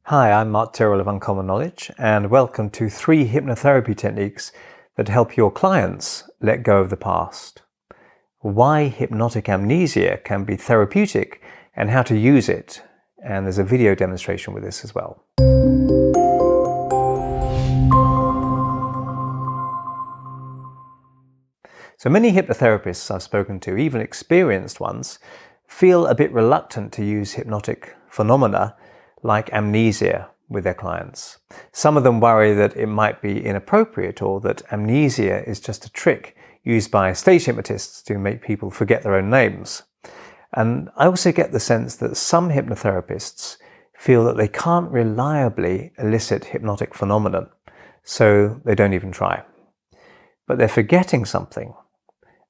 Hi, I'm Tyrrell of Uncommon Knowledge, and welcome to 3 hypnotherapy techniques that help your clients let go of the past. Why hypnotic amnesia can be therapeutic and how to use it, and there's a video demonstration with this as well. So many hypnotherapists I've spoken to, even experienced ones, feel a bit reluctant to use hypnotic phenomena like amnesia with their clients. Some of them worry that it might be inappropriate or that amnesia is just a trick used by stage hypnotists to make people forget their own names. And I also get the sense that some hypnotherapists feel that they can't reliably elicit hypnotic phenomenon, so they don't even try. But they're forgetting something.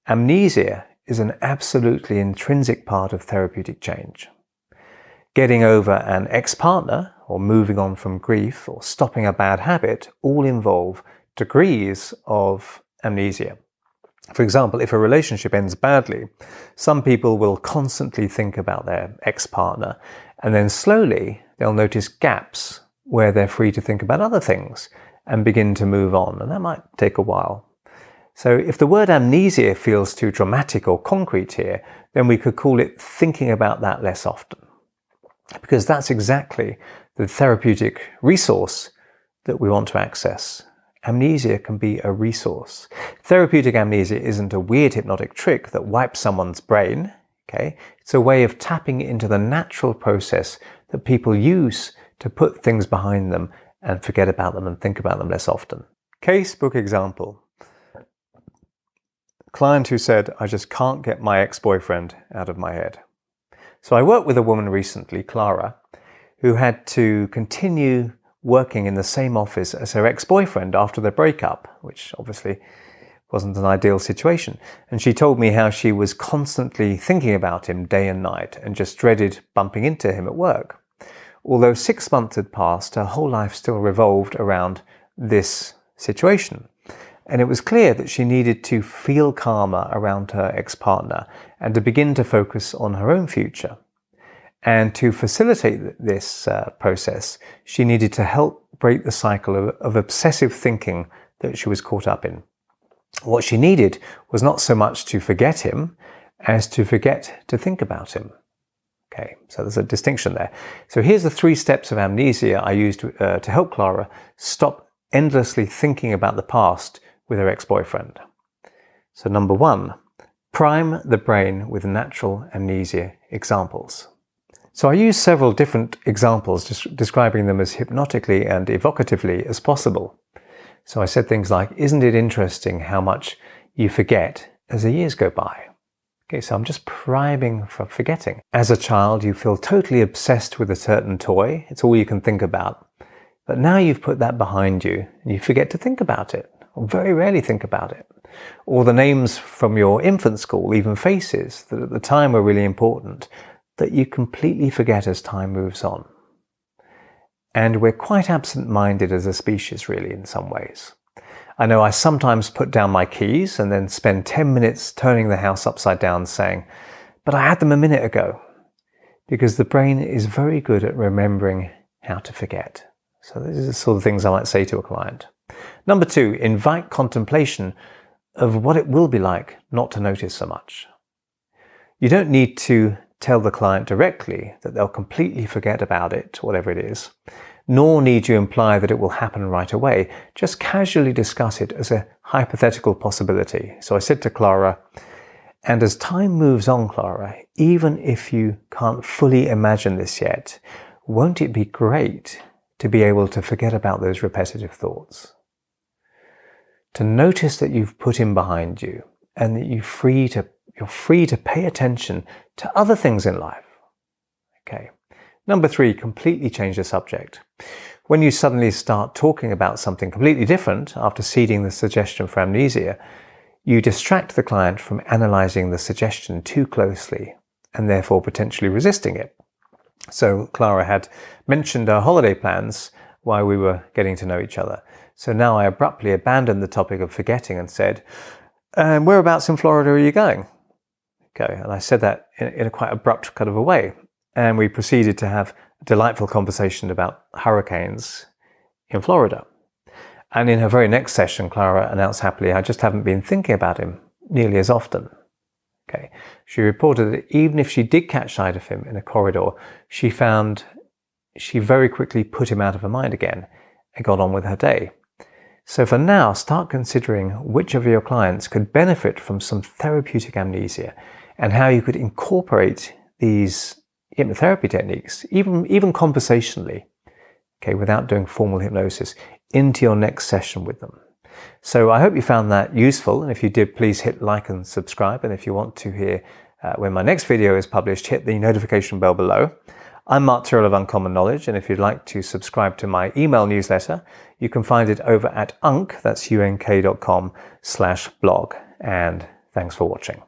Amnesia is an absolutely intrinsic part of therapeutic change. Getting over an ex-partner, or moving on from grief, or stopping a bad habit all involve degrees of amnesia. For example, if a relationship ends badly, some people will constantly think about their ex-partner, and then slowly they'll notice gaps where they're free to think about other things and begin to move on, and that might take a while. So if the word amnesia feels too dramatic or concrete here, then we could call it thinking about that less often. Because that's exactly the therapeutic resource that we want to access. Amnesia can be a resource. Therapeutic amnesia isn't a weird hypnotic trick that wipes someone's brain. Okay? It's a way of tapping into the natural process that people use to put things behind them and forget about them and think about them less often. Casebook example. Client who said, "I just can't get my ex-boyfriend out of my head." So I worked with a woman recently, Clara, who had to continue working in the same office as her ex-boyfriend after their breakup, which obviously wasn't an ideal situation. And she told me how she was constantly thinking about him day and night and just dreaded bumping into him at work. Although 6 months had passed, her whole life still revolved around this situation. And it was clear that she needed to feel calmer around her ex-partner and to begin to focus on her own future. And to facilitate this process, she needed to help break the cycle of obsessive thinking that she was caught up in. What she needed was not so much to forget him as to forget to think about him. Okay, so there's a distinction there. So here's the 3 steps of amnesia I used to help Clara stop endlessly thinking about the past with her ex-boyfriend. So number 1, prime the brain with natural amnesia examples. So I use several different examples, just describing them as hypnotically and evocatively as possible. So I said things like, "Isn't it interesting how much you forget as the years go by?" Okay, so I'm just priming for forgetting. As a child, you feel totally obsessed with a certain toy. It's all you can think about. But now you've put that behind you and you forget to think about it, or very rarely think about it. Or the names from your infant school, even faces that at the time were really important, that you completely forget as time moves on. And we're quite absent-minded as a species, really, in some ways. I know I sometimes put down my keys and then spend 10 minutes turning the house upside down saying, "But I had them a minute ago," because the brain is very good at remembering how to forget. So these are the sort of things I might say to a client. Number 2, invite contemplation of what it will be like not to notice so much. You don't need to tell the client directly that they'll completely forget about it, whatever it is, nor need you imply that it will happen right away. Just casually discuss it as a hypothetical possibility. So I said to Clara, "And as time moves on, Clara, even if you can't fully imagine this yet, won't it be great to be able to forget about those repetitive thoughts? To notice that you've put him behind you and that you're free to pay attention to other things in life." Okay. Number 3, completely change the subject. When you suddenly start talking about something completely different after ceding the suggestion for amnesia, you distract the client from analyzing the suggestion too closely and therefore potentially resisting it. So Clara had mentioned her holiday plans while we were getting to know each other. So now I abruptly abandoned the topic of forgetting and said, "Whereabouts in Florida are you going?" Okay, and I said that in a quite abrupt kind of a way. And we proceeded to have delightful conversation about hurricanes in Florida. And in her very next session, Clara announced happily, I just haven't been thinking about him nearly as often. Okay. She reported that even if she did catch sight of him in a corridor, she found she very quickly put him out of her mind again and got on with her day. So for now, start considering which of your clients could benefit from some therapeutic amnesia and how you could incorporate these hypnotherapy techniques, even conversationally, okay, without doing formal hypnosis, into your next session with them. So I hope you found that useful, and if you did, please hit like and subscribe, and if you want to hear when my next video is published, hit the notification bell below. I'm Mark Tyrrell of Uncommon Knowledge, and if you'd like to subscribe to my email newsletter, you can find it over at unk, that's unk.com/blog, and thanks for watching.